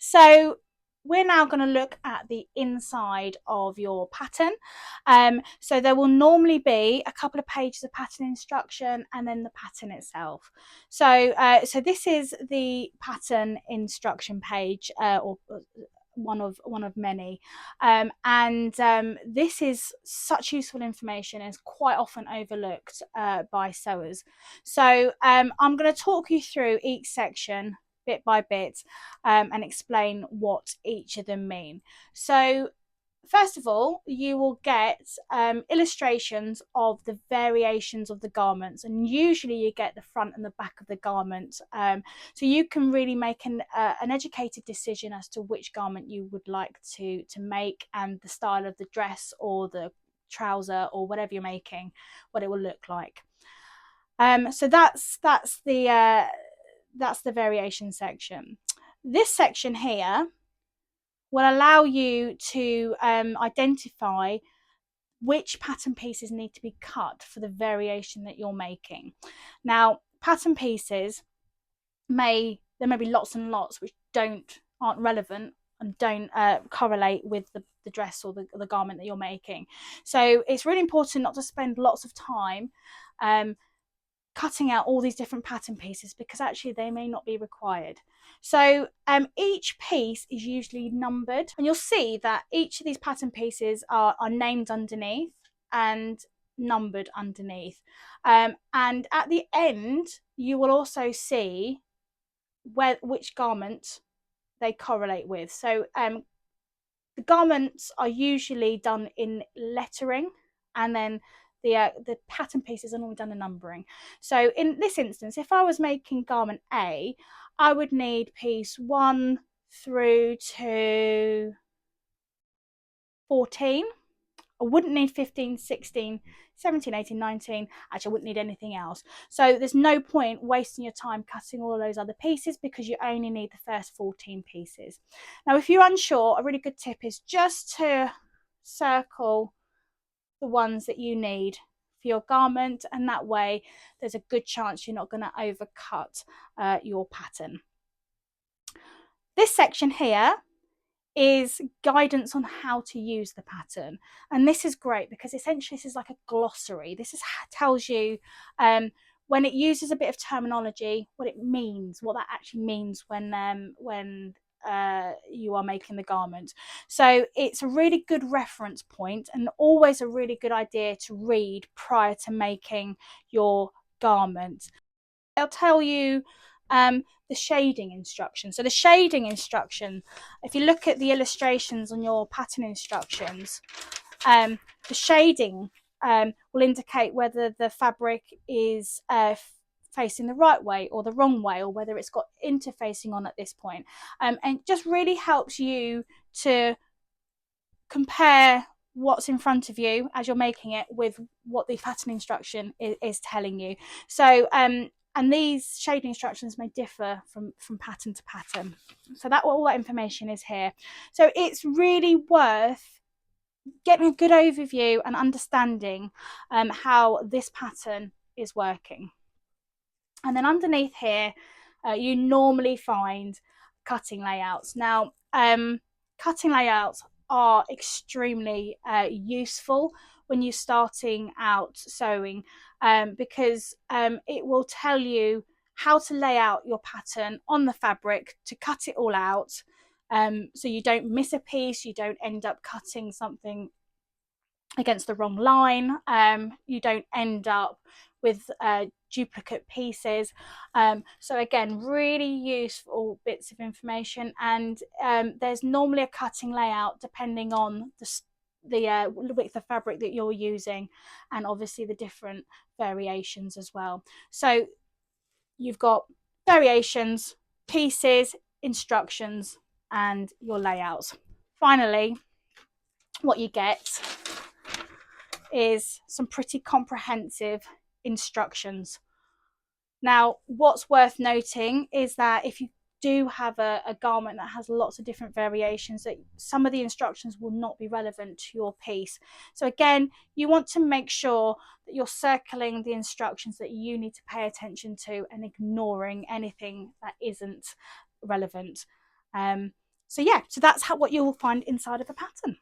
So we're now going to look at the inside of your pattern. So there will normally be a couple of pages of pattern instruction and then the pattern itself. So this is the pattern instruction page, or one of many, and this is such useful information and is quite often overlooked by sewers. So I'm going to talk you through each section bit by bit, and explain what each of them mean. So first of all, you will get illustrations of the variations of the garments, and usually you get the front and the back of the garment, so you can really make an educated decision as to which garment you would like to make, and the style of the dress or the trouser or whatever you're making, what it will look like. So that's the variation section. This section here will allow you to identify which pattern pieces need to be cut for the variation that you're making. Now, pattern pieces there may be lots and lots which aren't relevant and don't correlate with the dress or the garment that you're making. So it's really important not to spend lots of time cutting out all these different pattern pieces, because actually they may not be required. So each piece is usually numbered, and you'll see that each of these pattern pieces are named underneath and numbered underneath, and at the end you will also see which garment they correlate with. So the garments are usually done in lettering, and then the pattern pieces are normally done in numbering. So in this instance, if I was making garment A, I would need piece 1 through to 14. I wouldn't need 15, 16, 17, 18, 19. Actually, I wouldn't need anything else. So there's no point wasting your time cutting all of those other pieces, because you only need the first 14 pieces. Now, if you're unsure, a really good tip is just to circle the ones that you need for your garment, and that way there's a good chance you're not going to overcut your pattern. This section here is guidance on how to use the pattern, and this is great because essentially this is like a glossary. This tells you when it uses a bit of terminology, what it means, what that actually means when you are making the garment. So it's a really good reference point, and always a really good idea to read prior to making your garment. They'll tell you the shading instruction. So the shading instruction, if you look at the illustrations on your pattern instructions, the shading will indicate whether the fabric is facing the right way or the wrong way, or whether it's got interfacing on at this point, and just really helps you to compare what's in front of you as you're making it with what the pattern instruction is telling you. So and these shading instructions may differ from pattern to pattern. So that all that information is here. So it's really worth getting a good overview and understanding how this pattern is working. And then underneath here, you normally find cutting layouts. Now, cutting layouts are extremely useful when you're starting out sewing, because it will tell you how to lay out your pattern on the fabric to cut it all out, so you don't miss a piece, you don't end up cutting something against the wrong line, you don't end up with duplicate pieces. So again, really useful bits of information, and there's normally a cutting layout depending on the width of fabric that you're using, and obviously the different variations as well. So you've got variations, pieces, instructions, and your layouts. Finally, what you get is some pretty comprehensive instructions. Now, what's worth noting is that if you do have a garment that has lots of different variations, that some of the instructions will not be relevant to your piece. So again, you want to make sure that you're circling the instructions that you need to pay attention to, and ignoring anything that isn't relevant. So yeah, so that's what you'll find inside of a pattern.